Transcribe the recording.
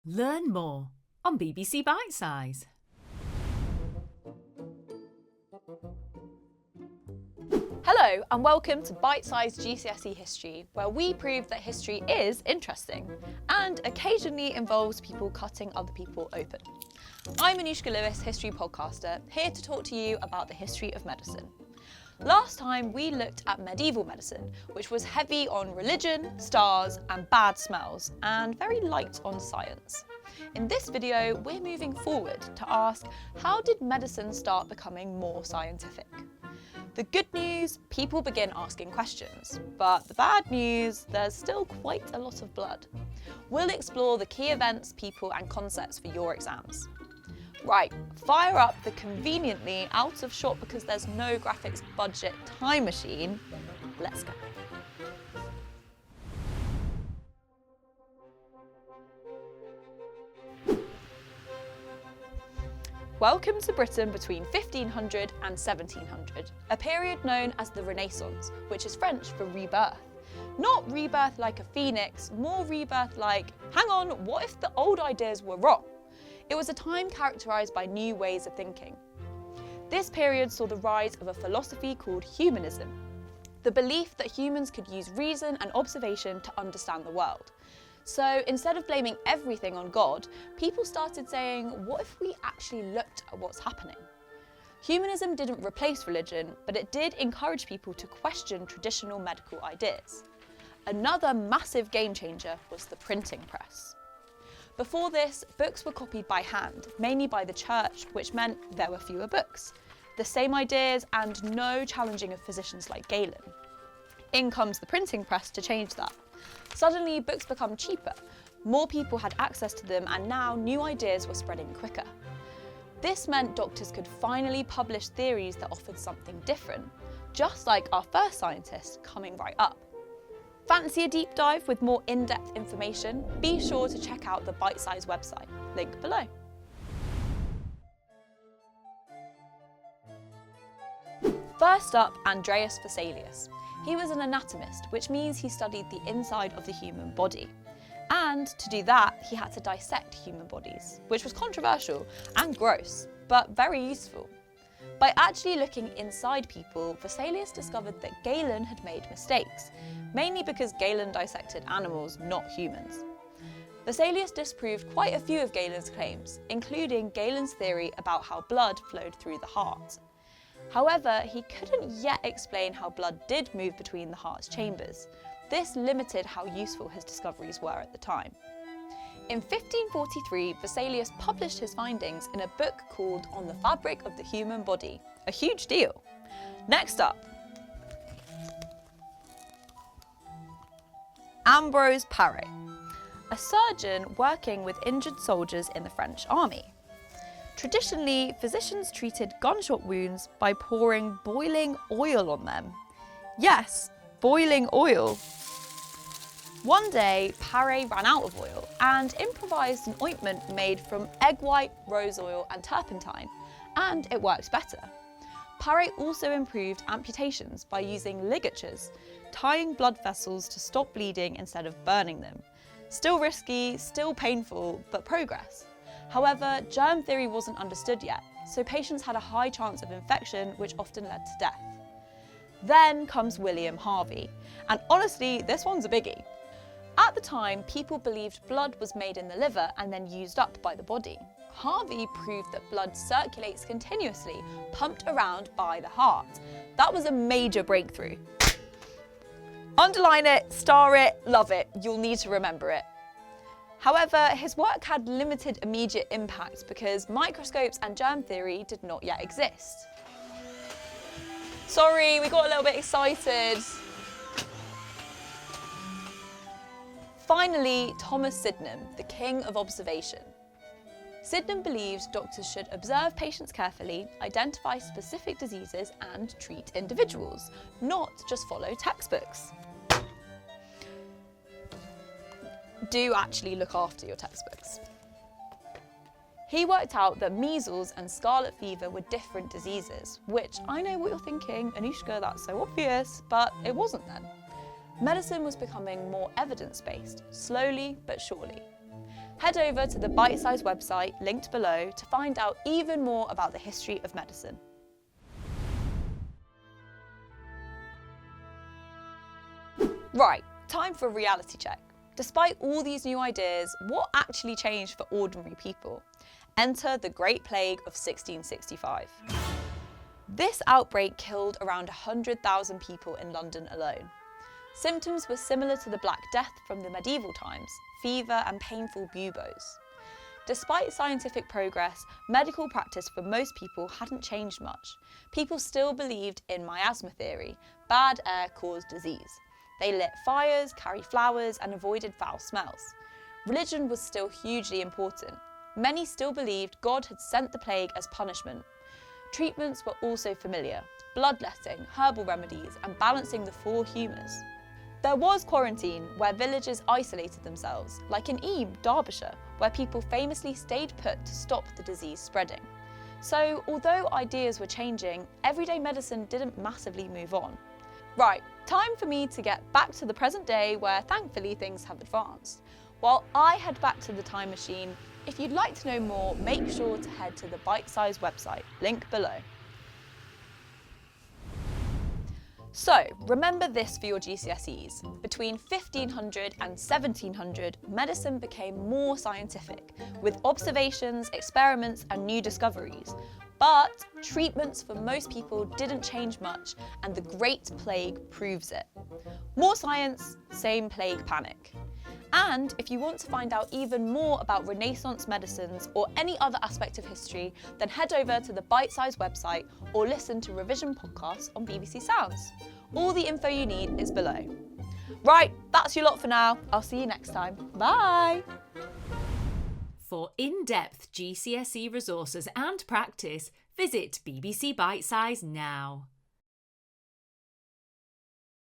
Learn more on BBC Bitesize. Hello and welcome to Bitesize GCSE History, where we prove that history is interesting and occasionally involves people cutting other people open. I'm Anouska Lewis, history podcaster, here to talk to you about the history of medicine. Last time we looked at medieval medicine, which was heavy on religion, stars and bad smells, and very light on science. In this video, we're moving forward to ask, how did medicine start becoming more scientific? The good news, people begin asking questions, but the bad news, there's still quite a lot of blood. We'll explore the key events, people and concepts for your exams. Right, fire up the conveniently out of shot because there's no graphics budget time machine. Let's go. Welcome to Britain between 1500 and 1700, a period known as the Renaissance, which is French for rebirth. Not rebirth like a phoenix, more rebirth like, hang on, what if the old ideas were wrong? It was a time characterised by new ways of thinking. This period saw the rise of a philosophy called humanism, the belief that humans could use reason and observation to understand the world. So instead of blaming everything on God, people started saying, what if we actually looked at what's happening? Humanism didn't replace religion, but it did encourage people to question traditional medical ideas. Another massive game changer was the printing press. Before this, books were copied by hand, mainly by the church, which meant there were fewer books, the same ideas and no challenging of physicians like Galen. In comes the printing press to change that. Suddenly, books become cheaper, more people had access to them, and now new ideas were spreading quicker. This meant doctors could finally publish theories that offered something different, just like our first scientist coming right up. Fancy a deep dive with more in-depth information? Be sure to check out the Bitesize website, link below. First up, Andreas Vesalius. He was an anatomist, which means he studied the inside of the human body. And to do that, he had to dissect human bodies, which was controversial and gross, but very useful. By actually looking inside people, Vesalius discovered that Galen had made mistakes, mainly because Galen dissected animals, not humans. Vesalius disproved quite a few of Galen's claims, including Galen's theory about how blood flowed through the heart. However, he couldn't yet explain how blood did move between the heart's chambers. This limited how useful his discoveries were at the time. In 1543, Vesalius published his findings in a book called On the Fabric of the Human Body. A huge deal. Next up, Ambroise Paré, a surgeon working with injured soldiers in the French army. Traditionally, physicians treated gunshot wounds by pouring boiling oil on them. Yes, boiling oil. One day, Paré ran out of oil and improvised an ointment made from egg white, rose oil and turpentine, and it worked better. Paré also improved amputations by using ligatures, tying blood vessels to stop bleeding instead of burning them. Still risky, still painful, but progress. However, germ theory wasn't understood yet, so patients had a high chance of infection, which often led to death. Then comes William Harvey, and honestly, this one's a biggie. At the time, people believed blood was made in the liver and then used up by the body. Harvey proved that blood circulates continuously, pumped around by the heart. That was a major breakthrough. Underline it, star it, love it, you'll need to remember it. However, his work had limited immediate impact because microscopes and germ theory did not yet exist. Sorry, we got a little bit excited. Finally, Thomas Sydenham, the king of observation. Sydenham believed doctors should observe patients carefully, identify specific diseases and treat individuals, not just follow textbooks. Do actually look after your textbooks. He worked out that measles and scarlet fever were different diseases, which I know what you're thinking, Anouska, that's so obvious, but it wasn't then. Medicine was becoming more evidence-based, slowly but surely. Head over to the Bitesize website linked below to find out even more about the history of medicine. Right, time for a reality check. Despite all these new ideas, what actually changed for ordinary people? Enter the Great Plague of 1665. This outbreak killed around 100,000 people in London alone. Symptoms were similar to the Black Death from the medieval times, fever and painful buboes. Despite scientific progress, medical practice for most people hadn't changed much. People still believed in miasma theory, bad air caused disease. They lit fires, carried flowers, and avoided foul smells. Religion was still hugely important. Many still believed God had sent the plague as punishment. Treatments were also familiar: bloodletting, herbal remedies, and balancing the four humours. There was quarantine, where villagers isolated themselves, like in Eyam, Derbyshire, where people famously stayed put to stop the disease spreading. So, although ideas were changing, everyday medicine didn't massively move on. Right, time for me to get back to the present day, where thankfully things have advanced. While I head back to the time machine, if you'd like to know more, make sure to head to the Bitesize website, link below. So, remember this for your GCSEs. Between 1500 and 1700, medicine became more scientific, with observations, experiments, and new discoveries. But treatments for most people didn't change much, and the Great Plague proves it. More science, same plague panic. And if you want to find out even more about Renaissance medicines or any other aspect of history, then head over to the Bitesize website or listen to revision podcasts on BBC Sounds. All the info you need is below. Right, that's your lot for now. I'll see you next time. Bye! For in-depth GCSE resources and practice, visit BBC Bitesize now.